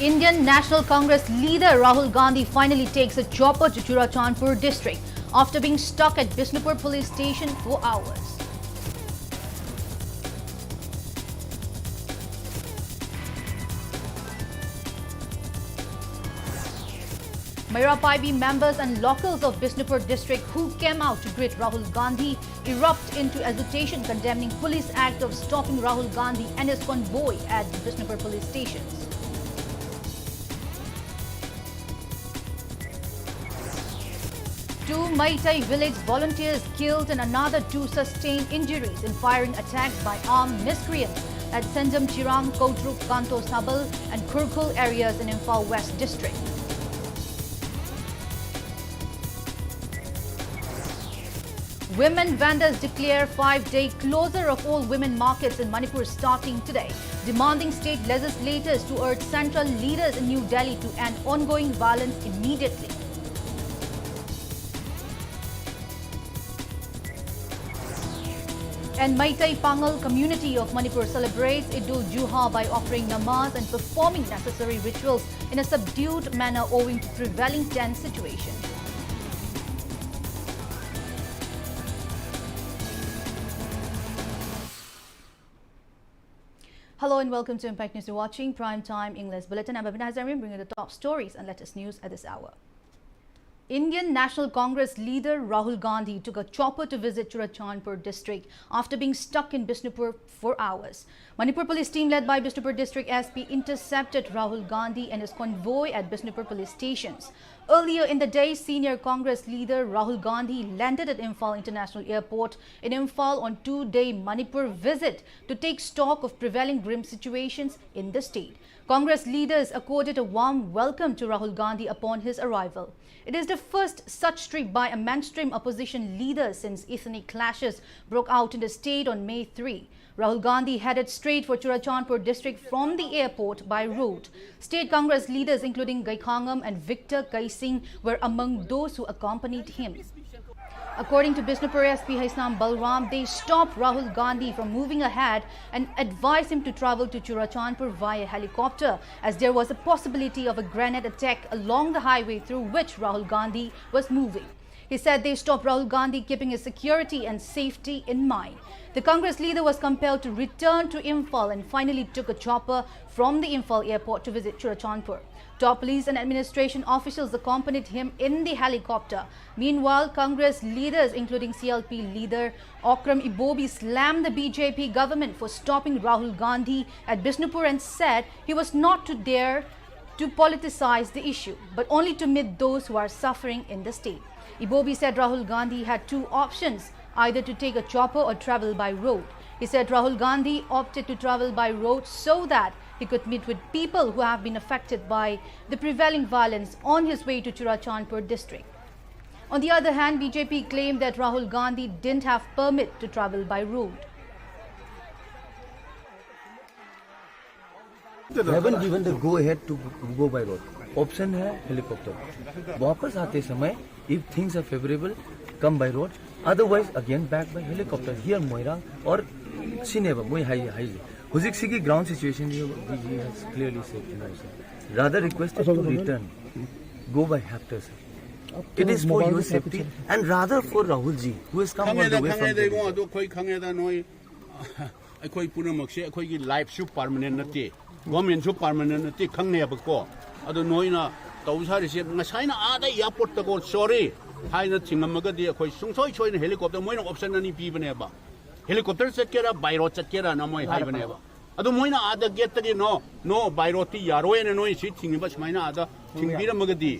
Indian National Congress leader Rahul Gandhi finally takes a chopper to Churachandpur district after being stuck at Bishnupur police station for hours. Mayura members and locals of Bishnupur district who came out to greet Rahul Gandhi erupt into agitation condemning police act of stopping Rahul Gandhi and his convoy at the Bishnupur police stations. Two Maitai village volunteers killed and another two sustained injuries in firing attacks by armed miscreants at Senjam Chirang, Kodruk, Kanto Sabal and Kurkul areas in Imphal West district. Women vendors declare 5-day closure of all women markets in Manipur starting today, demanding state legislators to urge central leaders in New Delhi to end ongoing violence immediately. And Maitai Pangal community of Manipur celebrates Idul Juha by offering namaz and performing necessary rituals in a subdued manner owing to prevailing tense situation. Hello and welcome to Impact News. You're watching Prime Time English Bulletin. I'm BABINA, bringing you the top stories and latest news at this hour. Indian National Congress leader Rahul Gandhi took a chopper to visit Churachandpur district after being stuck in Bishnupur for hours. Manipur police team led by Bishnupur district SP intercepted Rahul Gandhi and his convoy at Bishnupur police stations. Earlier in the day, senior Congress leader Rahul Gandhi landed at Imphal International Airport in Imphal on two-day Manipur visit to take stock of prevailing grim situations in the state. Congress leaders accorded a warm welcome to Rahul Gandhi upon his arrival. It is the first such trip by a mainstream opposition leader since ethnic clashes broke out in the state on May 3. Rahul Gandhi headed straight for Churachandpur district from the airport by road. State Congress leaders including Gaikhangam and Victor Kaising were among those who accompanied him. According to Bishnupur SP Haisam Balram, they stopped Rahul Gandhi from moving ahead and advised him to travel to Churachandpur via helicopter as there was a possibility of a grenade attack along the highway through which Rahul Gandhi was moving. He said they stopped Rahul Gandhi keeping his security and safety in mind. The Congress leader was compelled to return to Imphal and finally took a chopper from the Imphal airport to visit Churachandpur. Top police and administration officials accompanied him in the helicopter. Meanwhile, Congress leaders including CLP leader Okram Ibobi slammed the BJP government for stopping Rahul Gandhi at Bishnupur and said he was not to dare to politicize the issue, but only to meet those who are suffering in the state. Ibobi said Rahul Gandhi had two options, either to take a chopper or travel by road. He said Rahul Gandhi opted to travel by road so that he could meet with people who have been affected by the prevailing violence on his way to Churachandpur district. On the other hand, BJP claimed that Rahul Gandhi didn't have permit to travel by road. They haven't given the go-ahead to go by road. Option है helicopter. वापस आते समय, if things are favorable, come by road. Otherwise, again back by helicopter. Here, Moirang or Sineva, Moi High. Huzik Sigi ground situation, he has clearly said. Rather requested to return. Go by Hapter, sir. It is for your safety and rather for Rahul ji, who has come all the way from Delhi. ꯑꯩꯈꯣꯏ ꯄꯨꯝꯅꯃꯛꯁꯦ ꯑꯩꯈꯣꯏꯒꯤ ꯂꯥꯏꯐꯁꯨ permanent ꯅꯠꯇꯦ ꯒꯣꯔꯃꯦꯟꯁꯨ permanent ꯅꯠꯇꯦ ꯈꯪꯅꯦꯕꯀꯣ ꯑꯗꯣ ꯅꯣꯏꯅ ꯇꯧꯁꯥꯔꯤꯁꯦ ꯉꯁꯥꯏꯅ ꯑꯥꯗ ꯏꯌꯥꯔꯄꯣꯔꯠꯇꯀꯣ sorry ꯍꯥꯏꯅ ꯊꯤꯡꯉꯝꯃꯒꯗꯤ ꯑꯩꯈꯣꯏ ꯁꯨꯡꯁꯣꯏ ꯁꯣꯏꯅ ꯍꯦꯂꯤꯀꯣꯞꯇꯔ ꯃꯣꯏꯅ ꯑꯣꯞꯁꯟ ꯑꯅꯤ ꯄꯤꯕꯅꯦꯕ ꯍꯦꯂꯤꯀꯣꯞꯇꯔ ꯆꯠꯀꯦꯔꯥ ꯕꯥꯏ ꯔꯣꯗ ꯆꯠꯀꯦꯔꯥꯅ ꯃꯣꯏ ꯍꯥꯏꯕꯅꯦꯕ ꯑꯗꯣ ꯃꯣꯏꯅ ꯑꯥꯗ ꯒꯦꯠꯇꯒꯤ ꯅꯣ ꯕꯥꯏ ꯔꯣꯗꯇꯤ ꯌꯥꯔꯣꯏꯅ ꯅꯣꯏ ꯁꯤ ꯊꯤꯡꯉꯤꯕ ꯁꯨꯃꯥꯏꯅ ꯑꯥꯗ ꯊꯤꯡꯕꯤꯔꯝꯃꯒꯗꯤ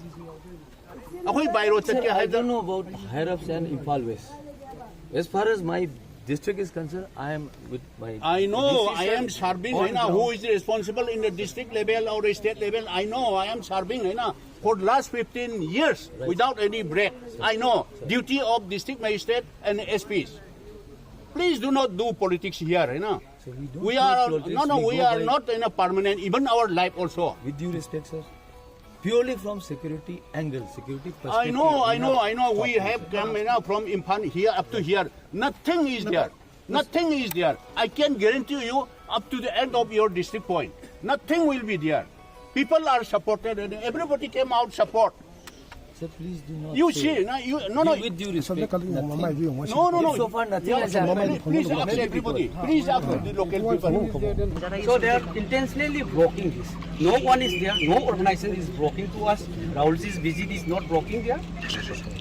ꯑꯩꯈꯣꯏ ꯕꯥꯏ ꯔꯣꯗ ꯆꯠꯀꯦ ꯍꯥꯏꯕꯗ I don't know about Higher-ups and Imphal West. As far as my district is concerned, I am with my... I know, I am serving, who is responsible in the district level or the state level, I know, I am serving, for the last 15 years, without any break. I know, duty of district magistrate and SPs. Please do not do politics here, So we are not in a permanent, even our life also. With due respect, sir, purely from security angle, security perspective. I know. We have come from Imphal here up to here. Nothing is there. Nothing is there. I can guarantee you up to the end of your district point. Nothing will be there. People are supported and everybody came out support. Sir, please do not. You say. see, no. With due respect, No. So far, nothing has Yeah, happened. please ask everybody. Please ask the local people. So they are intentionally blocking this. No one is there. No organization is blocking to us. Rahulji's visit is not blocking there.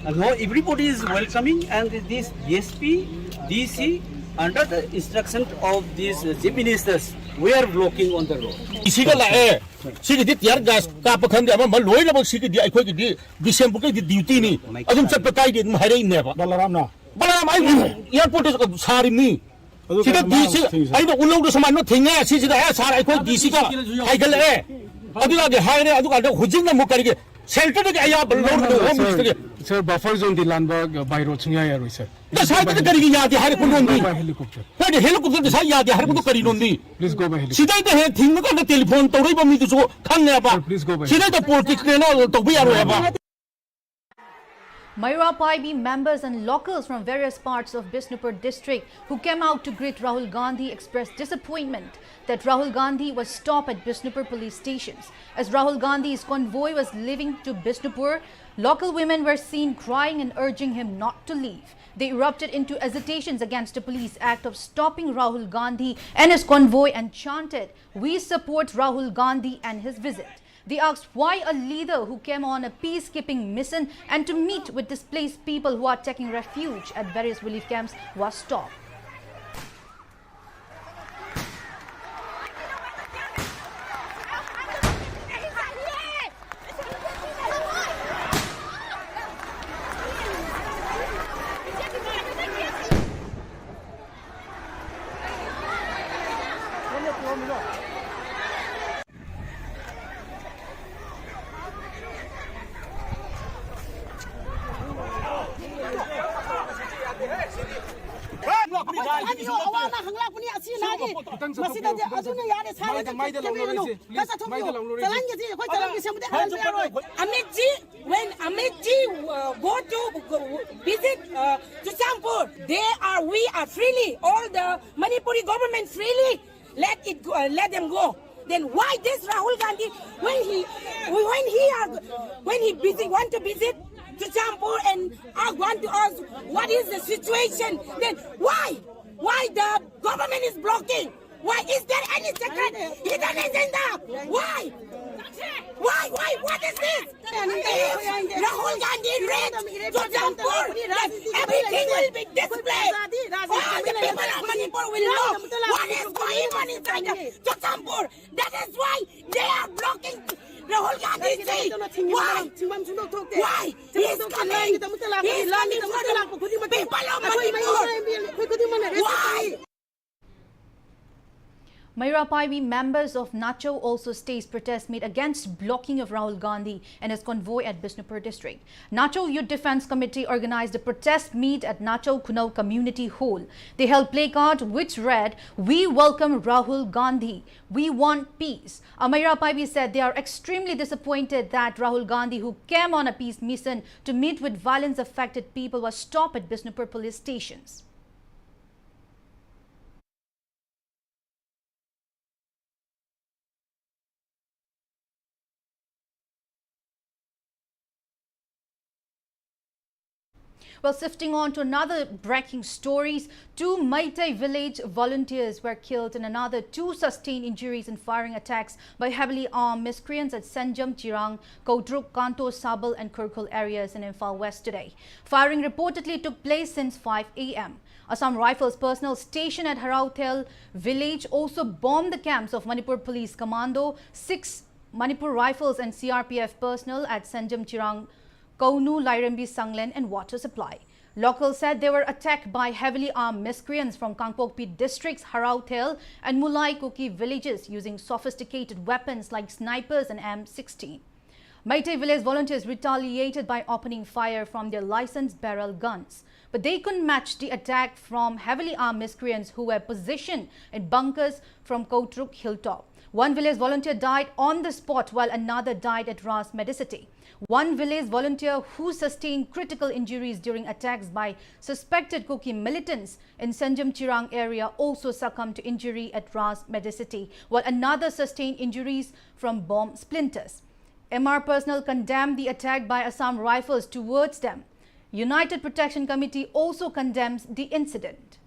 And no, everybody is welcoming. And this DSP, DC, under the instruction of these chief ministers, we are blocking on the road. Siga la siga di tiar gas ka pakhan de ma loi la siga di ai khoi di December ke di duty ni adum chat pa kai di ma hai ne ba balam ai airport is sari ni siga di siga ai no ulong do saman no thinga siga sar ai khoi di siga hai gal adu la de hai ne adu ka hujing na mo kari ke shelter de aya balor do home ke Sir, buffer zone di landberg by road sungai ya sir. da sai ta kari ya di hai ko non di Helicopter. ta de helicopter de sai ya di hai ko kari non di Please go by helicopter. Sidai the head thing ka telephone tawrai ba mi du so khang ne ba Please go by sidai the politics ne no to bi aro ba Mayura Paibi members and locals from various parts of Bishnupur district who came out to greet Rahul Gandhi expressed disappointment that Rahul Gandhi was stopped at Bishnupur police stations. As Rahul Gandhi's convoy was leaving to Bishnupur, local women were seen crying and urging him not to leave. They erupted into agitations against the police act of stopping Rahul Gandhi and his convoy and chanted, "We support Rahul Gandhi and his visit." They asked why a leader who came on a peacekeeping mission and to meet with displaced people who are taking refuge at various relief camps was stopped. When Amitji go to visit to Champur, we are freely, all the Manipuri government freely let them go. Then why this Rahul Gandhi when he want to visit to Champur and want to ask what is the situation? Then why the government is blocking? Why is there any secret hidden agenda? Why? What is this? If Rahul Gandhi reads to Jampur, then everything will be displayed. All the people of Manipur will know what is going on inside the Jampur. That is why they are blocking Rahul Gandhi. Why? He is coming. He is coming for the people of Manipur. Why? Mayura Paibi members of Nacho also staged protest made against blocking of Rahul Gandhi and his convoy at Bishnupur district. Nacho Youth Defence Committee organized a protest meet at Nacho Kunau Community Hall. They held placard which read, "We welcome Rahul Gandhi. We want peace." Mayura Paibi said they are extremely disappointed that Rahul Gandhi, who came on a peace mission to meet with violence-affected people, was stopped at Bishnupur police stations. Well, shifting on to another breaking stories, 2 Maitai village volunteers were killed and another 2 sustained injuries in firing attacks by heavily armed miscreants at Sanjam, Chirang, Kodruk, Kanto, Sabal and Kurkul areas in Imphal West today. Firing reportedly took place since 5 a.m. Assam Rifles personnel stationed at Harautel village also bombed the camps of Manipur Police Commando, 6 Manipur Rifles and CRPF personnel at Sanjam, Chirang, Kaunu, Lairambi, Sanglen and water supply. Locals said they were attacked by heavily armed miscreants from Kangpokpi districts, Harautel and Mulai Kuki villages using sophisticated weapons like snipers and M16. Maitai village volunteers retaliated by opening fire from their licensed barrel guns. But they couldn't match the attack from heavily armed miscreants who were positioned in bunkers from Kotruk hilltop. One village volunteer died on the spot while another died at Ras Medicity. One village volunteer who sustained critical injuries during attacks by suspected Kuki militants in Sanjam Chirang area also succumbed to injury at Ras Medicity, while another sustained injuries from bomb splinters. MR personnel condemned the attack by Assam Rifles towards them. United Protection Committee also condemns the incident.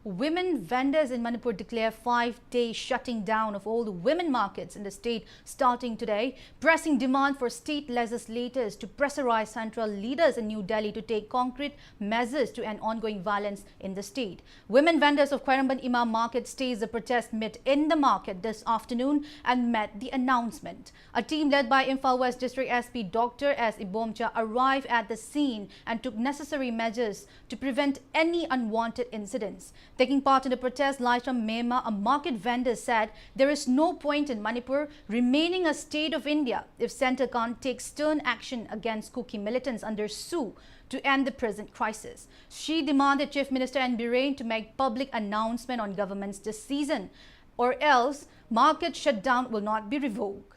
Women vendors in Manipur declare 5-day shutting down of all the women markets in the state starting today, pressing demand for state legislators to pressurize central leaders in New Delhi to take concrete measures to end ongoing violence in the state. Women vendors of Khairamban Imam Market staged a protest meet in the market this afternoon and met the announcement. A team led by Imphal West District SP Dr. S. Ibomcha arrived at the scene and took necessary measures to prevent any unwanted incidents. Taking part in the protest, Laisham Mema, a market vendor, said there is no point in Manipur remaining a state of India if centre can't take stern action against Kuki militants under SU to end the present crisis. She demanded Chief Minister N. Birain to make public announcement on government's decision, or else market shutdown will not be revoked.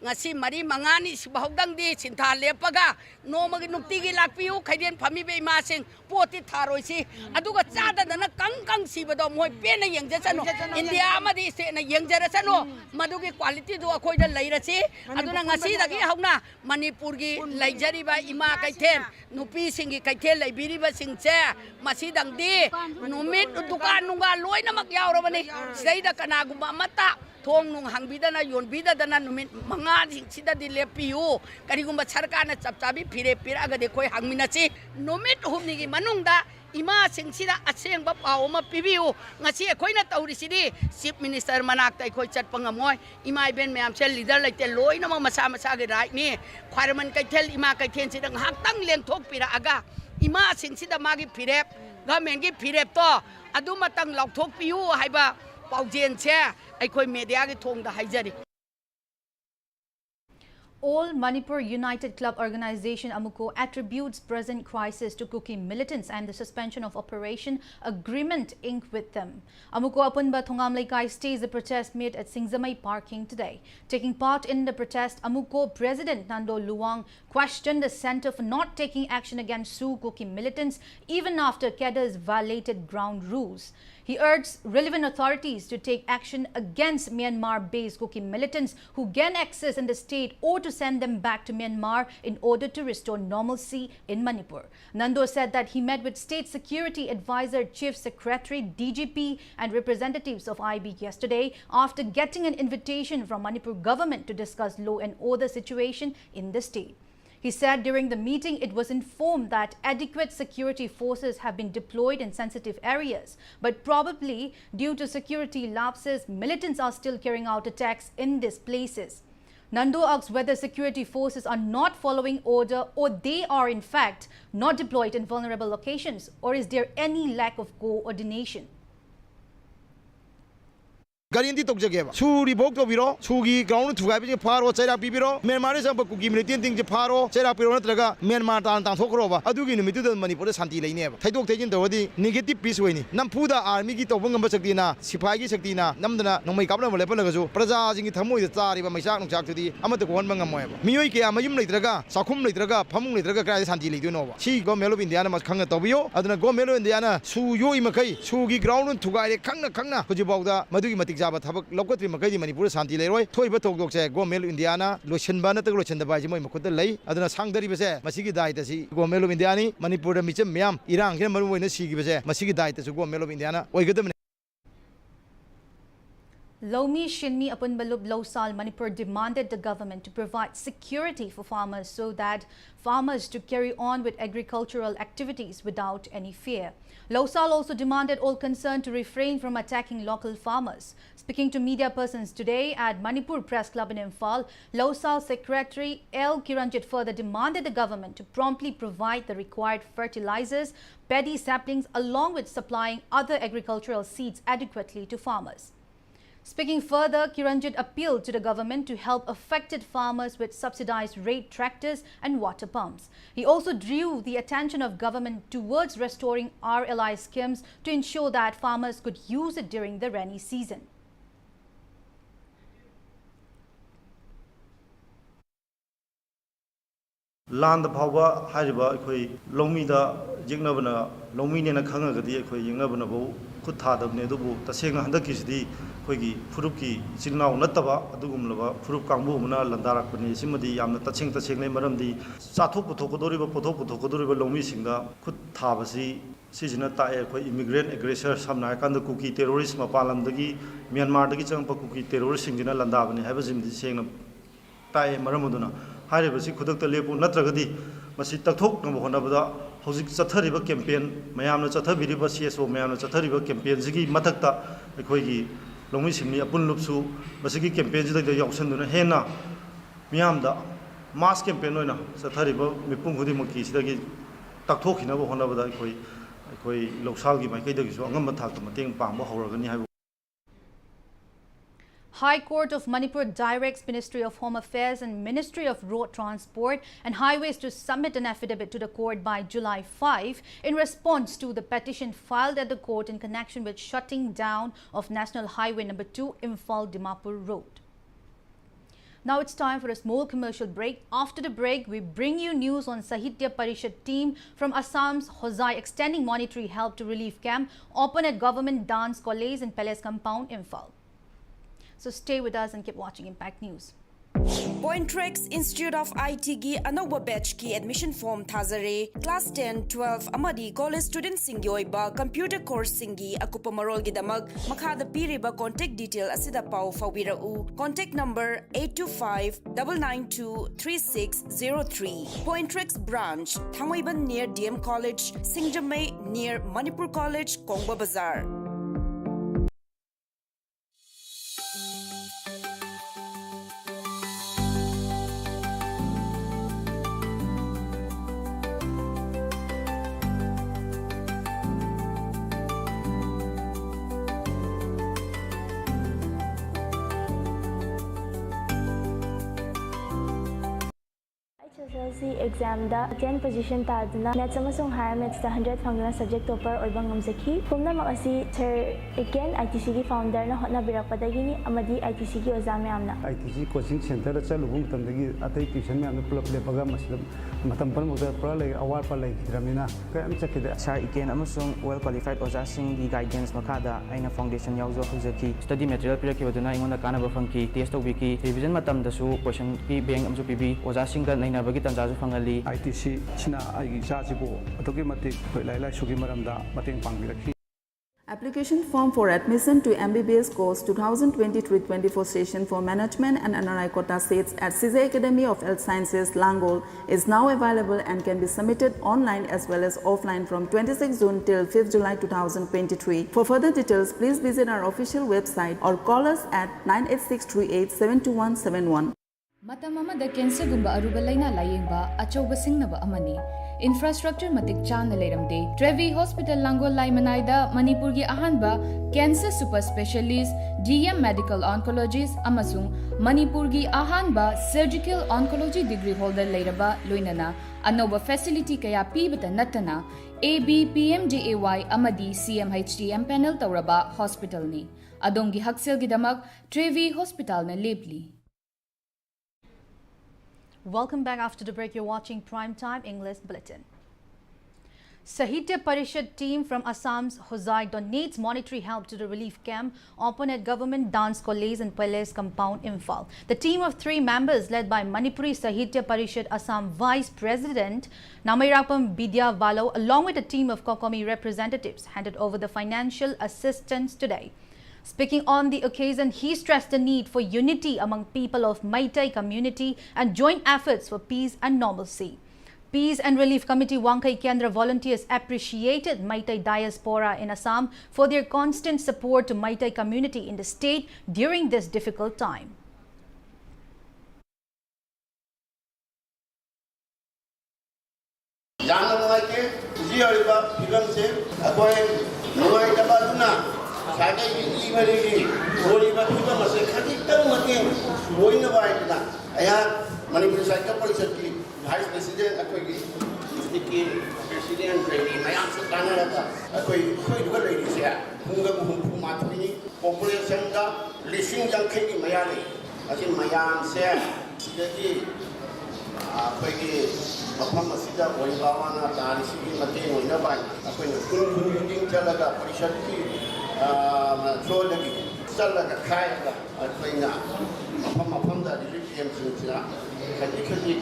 ngasi mari mangani sibahudang di cinta lepaga no magi nukti gi lakpiu khaiden phami be ma sing poti tharoi si aduga chada dana kang sibado moi pena yengja chano india ma di se na yengjara chano madugi quality do akhoi da leira si aduna ngasi dagi hauna manipur gi laijari ba ima kaithen nupi singi kaithen laibiri ba singche masi dang di numit dukan nunga loina mak yaurabani seida kana guma mata thong nung hangbidana yonbidana numit manga sida di lepiu karigumba sarkana chapchabi phire piraga de khoi hangminachi numit humni gi manungda ima singsida asengba pawma pibiu ngasi khoina taurisidi chief minister manak tai khoi chatpangamoi ima ben myam sel leader laite loina ma masa ge right ni khwarman kaithel ima kaithen sidang haktang lengthok pira aga ima singsida magi phirep government gi phirep to adu matang lokthok piu haiba paujen che aikhoi media gi thong da haijari. All Manipur United Club Organization Amuko attributes present crisis to Kuki militants and the suspension of Operation Agreement inked with them. Amuko Apunba Thongam Laikai stays the protest meet at Singzamai parking today. Taking part in the protest, Amuko President Nando Luang questioned the centre for not taking action against Sioux Kuki militants even after cadres violated ground rules. He urged relevant authorities to take action against Myanmar-based Kuki militants who gain access in the state or to send them back to Myanmar in order to restore normalcy in Manipur. Nando said that he met with State Security Advisor, Chief Secretary, DGP and representatives of IB yesterday after getting an invitation from Manipur government to discuss law and order situation in the state. He said during the meeting it was informed that adequate security forces have been deployed in sensitive areas, but probably due to security lapses, militants are still carrying out attacks in these places. Nando asks whether security forces are not following order or they are in fact not deployed in vulnerable locations, or is there any lack of coordination? Guarantee to Jageva. Su revoke to Biro, Sugi, ground to Gabi Paro, Chera Pibiro, Myanmar is a Kuki militant Paro, Chera Pironatraga, Myanmar and Tokrova, Adugi Mitu Manipur Santi Lane. Taito taken the Wadi, negative peace winning. Nampuda are Miki to Wungamba Sakina, Sipagi Sakina, Namdana, no make up of Lepanazo, Praza in Tamu, the Tsari, Masak Chakti, Amata Wanbangamoy. Miyuki, Amayum Litraga, Sakum Litraga, Pamu Litraga, Santi Lidunova. She go Melo Indiana must Kanga Tobio, Adana go Melo Indiana, Su Yo Imakai, Sugi ground to Guide Kanga, Kujiboga, Madu Matik. Locally, Makadi, Manipur, Santi Leroy, Toy Batok, Go Melo Indiana, Lucian Banata, Lucian the Bajimo, Makuta Lay, Adana Sang the River, Masiki died as he go Melo Indiani, Manipur, Micham, Miam, Iran, Gemaru, Masiki died as go Melo Indiana, or get them. Lomi Shinmi Apunbalub Losal Manipur demanded the government to provide security for farmers so that farmers to carry on with agricultural activities without any fear. Losal also demanded all concerned to refrain from attacking local farmers. Speaking to media persons today at Manipur Press Club in Imphal, Losal Secretary L. Kiranjit further demanded the government to promptly provide the required fertilizers, paddy saplings along with supplying other agricultural seeds adequately to farmers. Speaking further, Kiranjit appealed to the government to help affected farmers with subsidized rate tractors and water pumps. He also drew the attention of government towards restoring RLI schemes to ensure that farmers could use it during the rainy season. Land Pava Hariba, Lomida, Jignabana, Lominian Kangagadi, Yingnabana, Kuta, the Nedubu, Tasing Handakis, Kogi, Furuki, Signal Natava, Dugumlava, Furuk Kambu, Landara, Simadi, Yam, touching the Single Maram, the Satupu Tokodoriba, Potopu Tokodoriba, Lomisinga, Kutabasi, Sizinata, immigrant aggressor, some Nakan, the cookie terrorism, Palandagi, Myanmar, the kitchen cookie terrorist in Landavani, have him the same Tai Maramuduna. Haribasi Kudaka Lepo Natragadi, Masitatok, Namohonabada, Hosik Satariba campaign, Mayam Satabiriba CSO, Mayam Satariba campaign, Zigi Matakta, Equigi, Lomisimi, Apunlupsu, Basiki campaigns like the Yoksanduna Hena, Miamda, mass campaign, Satariba, Mipungudi Maki, Sagi, Tatok in Honabada, Loksalgi, my Kedis, Angamatak, Mating Pamba, Horagani. High Court of Manipur directs Ministry of Home Affairs and Ministry of Road Transport and Highways to submit an affidavit to the court by July 5 in response to the petition filed at the court in connection with shutting down of National Highway No. 2 Imphal-Dimapur Road. Now it's time for a small commercial break. After the break, we bring you news on Sahitya Parishad team from Assam's Hozai extending monetary help to relief camp open at Government Dance College in Palace Compound, Imphal. So stay with us and keep watching Impact News. Pointrex Institute of IT gi Anoba batch ki admission form thazare class 10 12 amadi college student singi oiba computer course singi akupa marol gi damag makhada piriba contact detail asida pau fawira u contact number 825 992 3603 Pointrex branch Thangoiban near DM College, Singjamay near Manipur College, Kongba Bazaar. SSLC exam da 10 position taduna maths amasung higher maths da 100 fangna subject topper oibang ngamjaki pumna makasi sir again ITC gi founder na hotna birakpadagi ni amadi ITC gi oza mayamna ITC coaching center da chalubung tamdagi atai tuition mayamna pulap lepaga masdam matam par mugda pura lay award par lay gidramina kayam chakida sir again amasung well qualified oza sing gi guidance makada aina foundation yauzo huzaki study material pirakibaduna ingona kanaba fangki test wiki revision matam dasu question ki bank amju pb oza sing da naina bagi tanjazu fangali ITC china ai jajibo atogi matik lailai sugi maramda mating pangbirakhi. Application form for admission to MBBS course 2023-24 session for management and NRI quota seats at CJ Academy of Health Sciences, Langol is now available and can be submitted online as well as offline from 26 June till 5th July 2023. For further details, please visit our official website or call us at 98638-72171. Matam amada cancer gumba aruba laina layengba achauba singnaba amani infrastructure matik chana leiramde Trevi Hospital Langol Laimanai Manipur gi ahanba cancer super specialist DM medical oncologist amasung Manipur gi ahanba surgical oncology degree holder leiraba loinana anoba facility kaya pibata natana AB PMJAY amadi CMHTM panel tauraba hospital ni adongi haksel gi damak Trevi Hospital na lepli. Welcome back. After the break, you're watching Primetime English Bulletin. Sahitya Parishad team from Assam's Hozai donates monetary help to the relief camp open at Government Dance College and Palace Compound, Imphal. The team of 3 members led by Manipuri Sahitya Parishad Assam Vice President Namairapam Bidya Valo along with a team of Kokomi representatives handed over the financial assistance today. Speaking on the occasion, he stressed the need for unity among people of Maitai community and joint efforts for peace and normalcy. Peace and Relief Committee Wangkai Kendra volunteers appreciated Maitai diaspora in Assam for their constant support to Maitai community in the state during this difficult time. Vice President, President, Mayam Sultanaraga, ladies here, Matini, population, Lishing Young King Mayani, as in Mayam said, Sidaki, Masida, Waibawana, Tani, Matino, Nabai, Akwin, Talaga, Polishaki, Trolagi, Salaga, Kaya, Akwina, Pamapanda, the Lithium, Kadikadi.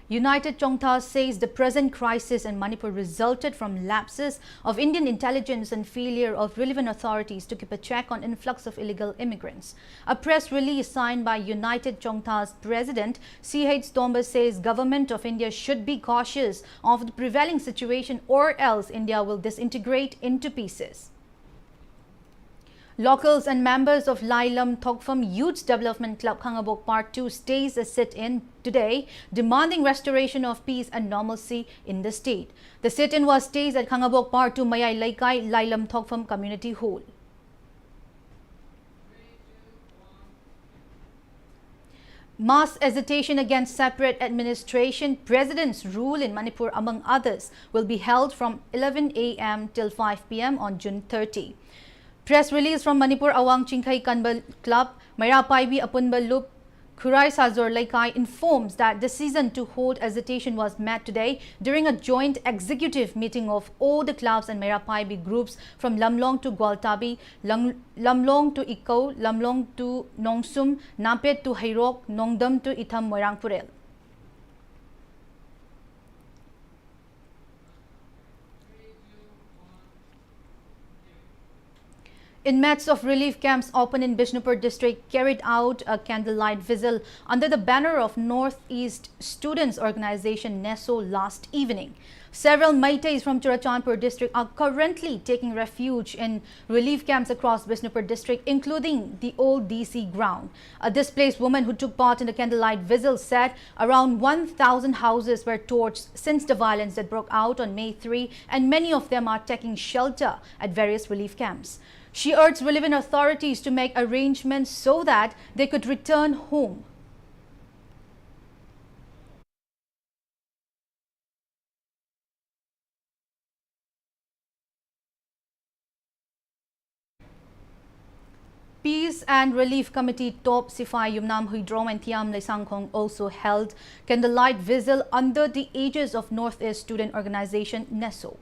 United Chongthar says the present crisis in Manipur resulted from lapses of Indian intelligence and failure of relevant authorities to keep a check on influx of illegal immigrants. A press release signed by United Chongthar's president C.H. Tomba says government of India should be cautious of the prevailing situation or else India will disintegrate into pieces. Locals and members of Lailam Thokpham Youth Development Club Khangabok Part 2 stays a sit-in today, demanding restoration of peace and normalcy in the state. The sit-in was staged at Khangabok Part 2 Mayai Laikai Lailam Thokpham Community Hall. Mass agitation against separate administration president's rule in Manipur, among others, will be held from 11 a.m. till 5 p.m. on June 30. Press release from Manipur Awang Chingkhai Kanbal Club, Maira Paibi Apunbal Lup, Khurai Sajor Laikai informs that decision to hold agitation was met today during a joint executive meeting of all the clubs and Maira Paibi groups from Lamlong to Gwaltabi, Lamlong to Iko, Lamlong to Nongsum, Napet to Hairok, Nongdam to Itham Moirangpurel. Inmates of relief camps open in Bishnupur district carried out a candlelight vigil under the banner of Northeast Students Organization NESO last evening. Several Maitais from Churachandpur district are currently taking refuge in relief camps across Bishnupur district, including the old DC ground. A displaced woman who took part in the candlelight vigil said around 1,000 houses were torched since the violence that broke out on May 3, and many of them are taking shelter at various relief camps. She urged relevant authorities to make arrangements so that they could return home. Peace and Relief Committee top Sifai Yumnam Huidrom and Thiam Lesangkhong also held candlelight vigil under the aegis of Northeast Student Organization NESO.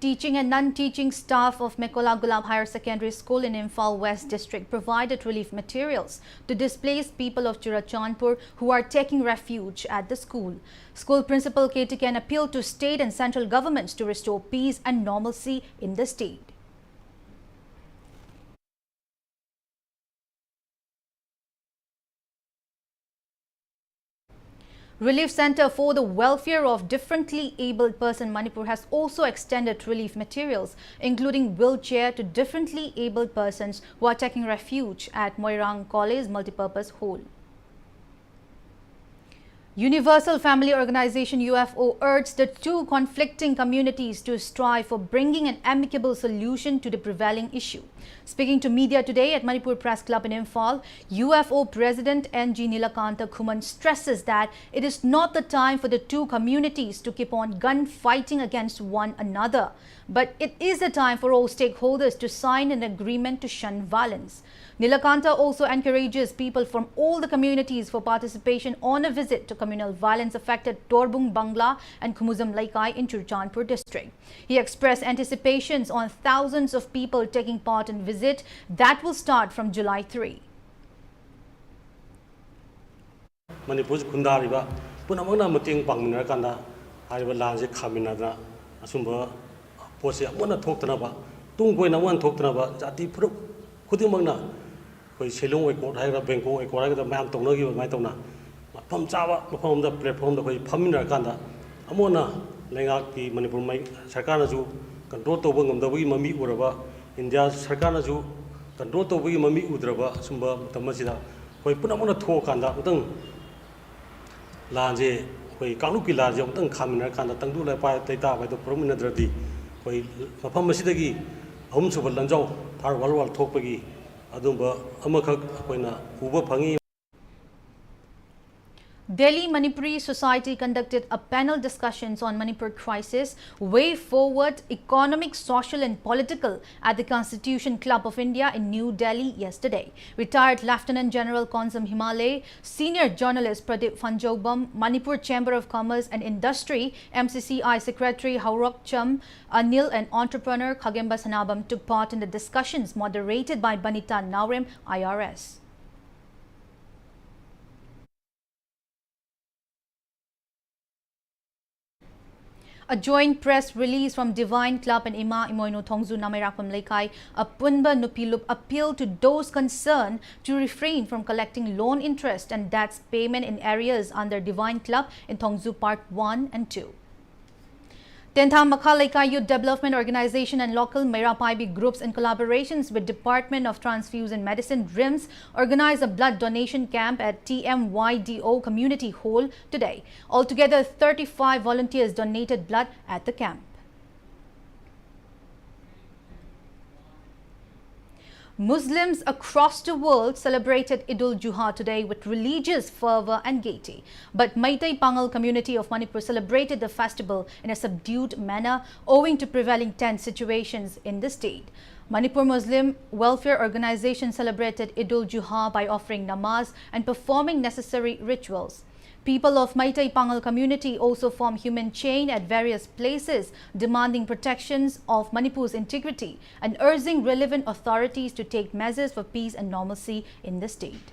Teaching and non-teaching staff of Mekola Gulab Higher Secondary School in Imphal West District provided relief materials to displaced people of Churachandpur who are taking refuge at the school. School Principal Ketikan appealed to state and central governments to restore peace and normalcy in the state. Relief Center for the Welfare of Differently Abled Person Manipur has also extended relief materials, including wheelchair, to differently abled persons who are taking refuge at Moirang College Multipurpose Hall. Universal Family Organization UFO urged the two conflicting communities to strive for bringing an amicable solution to the prevailing issue. Speaking to media today at Manipur Press Club in Imphal, UFO President N.G. Nilakanta Khuman stresses that it is not the time for the two communities to keep on gunfighting against one another. But it is the time for all stakeholders to sign an agreement to shun violence. Nilakanta also encourages people from all the communities for participation on a visit to communal violence-affected Torbung Bangla and Khumuzam Laikai in Churachandpur district. He expressed anticipations on thousands of people taking part in visit that will start from July 3. Manipur Kundariba, Punamana Muting Bangna Kanda, I will land the Kaminada, Asumba, Posia, one talk to Naba, Tungwena one talk to Naba, Jati Pro, Kudimana. Silong Eco, Hira Benko, Equaga, the man to know you, my tona. Pum Java, upon the platform, the way Pamina Kanda, Amona, Langaki, Manipur, Sakanazu, control to Wingam, the way Mami Uraba, India, Sakanazu, control to way Mami Udraba, Sumba, Tamasida, where Punamona Tokanda, Utung Lange, where Kanuki Laja, Utung Kamina Kanda, Tangula Data by the prominent Radi, where Papamasitagi, Home Super Lanzo, Parwal Topagi. Delhi Manipuri Society conducted a panel discussions on Manipur crisis, way forward, economic, social and political at the Constitution Club of India in New Delhi yesterday. Retired Lieutenant General Konzam Himalay, senior journalist Pradeep Fanjobam, Manipur Chamber of Commerce and Industry, MCCI Secretary Haurok Cham, Anil and entrepreneur Khagemba Sanabam took part in the discussions moderated by Banita Naurem, IRS. A joint press release from Divine Club and Ima Imoino Thongzu Namirakwam Laikai, a Punba Nupilup appeal to those concerned to refrain from collecting loan interest and debts payment in areas under Divine Club in Thongzu Part 1 and 2. Tentham Makha Youth Development Organization and local Meirapaibi groups in collaborations with Department of Transfusion Medicine RIMS organized a blood donation camp at TMYDO Community Hall today. Altogether, 35 volunteers donated blood at the camp. Muslims across the world celebrated Eid-ul-Juha today with religious fervor and gaiety. But Meitei Pangal community of Manipur celebrated the festival in a subdued manner owing to prevailing tense situations in the state. Manipur Muslim Welfare Organization celebrated Eid-ul-Juha by offering namaz and performing necessary rituals. People of Meitei Pangal community also form human chain at various places, demanding protections of Manipur's integrity and urging relevant authorities to take measures for peace and normalcy in the state.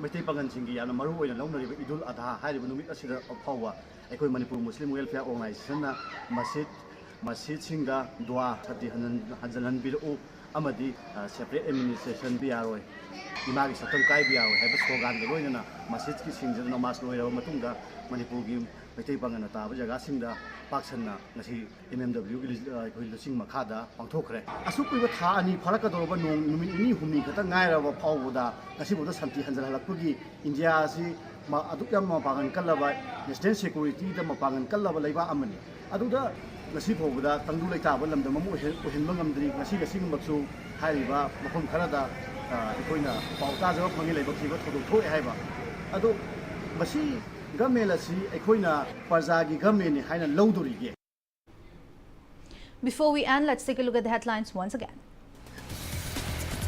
Meitei Pangal Singi and Maru and Lona Idul Adha, High Numit Asida of Power, Eco Manipur Muslim Welfare Organization, Masjid Singa, Dua, Tati Hanzalan Bilu, Amadi, separate administration BRO. Imagi Satum Kai BRO, have a slogan, the Loina, Masjid Sings and Namas Loya Matunga, Manipur Gim, Meitei Pangal Jagasinda, Paksana, Nasi, MMW, Sing Makada, Pantokre. Asuku with Hani, Parakadova, Numi, Humi, Katanga, Powuda, Nasibu Santi Hanzalapugi, India, Adukam Mapangan Kalaba, National Security, the Mapangan Kalaba Leva Amani. Aduda. Nasi Pobuda, Tandu Leta, the Mamu, Himangam, Nasi, Sing Baksu, Hariba, Makum Karada, Ikoina, Pautaza, Mangila, to Haiba. Ado Basi, Gamelasi, Ikoina, Pazagi, Gamin, Haina Loduri. Before we end, let's take a look at the headlines once again.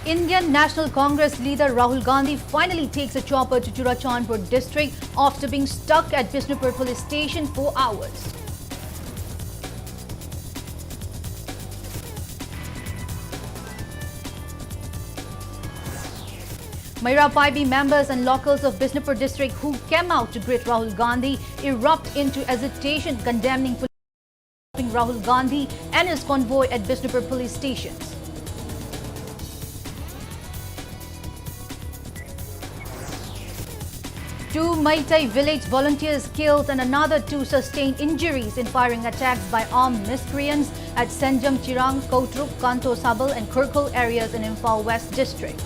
Indian National Congress leader Rahul Gandhi finally takes a chopper to Churachandpur district after being stuck at Bishnupur police station for hours. Meirapaibi members and locals of Bishnupur district who came out to greet Rahul Gandhi erupt into agitation condemning Rahul Gandhi and his convoy at Bishnupur police stations. Two Meitei village volunteers killed and another two sustained injuries in firing attacks by armed miscreants at Senjam Chirang, Kotruk, Kanto Sabal and Kurkul areas in Imphal West district.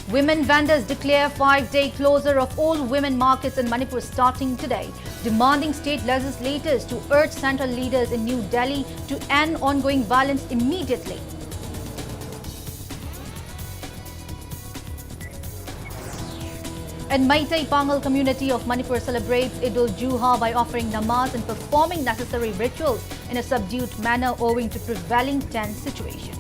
Women vendors declare 5-day closure of all women markets in Manipur starting today. demanding state legislators to urge central leaders in New Delhi to end ongoing violence immediately. And Maitai Pangal community of Manipur celebrates Eid-ul-Juha by offering namaz and performing necessary rituals in a subdued manner owing to prevailing tense situations.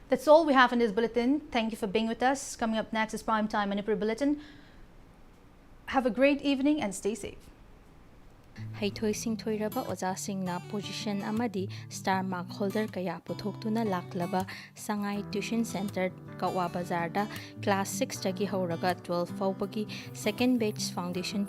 That's all we have in this bulletin. Thank you for being with us. Coming up next is Primetime Manipur Bulletin. Have a great evening and stay safe. Haithoi singthoiraba oja singna position amadi star mark holder kaya puthoktuna laklaba Sangai Tuition Center Kawa Bazar da class 6 tagi hauraga 12 faubagi second batch foundation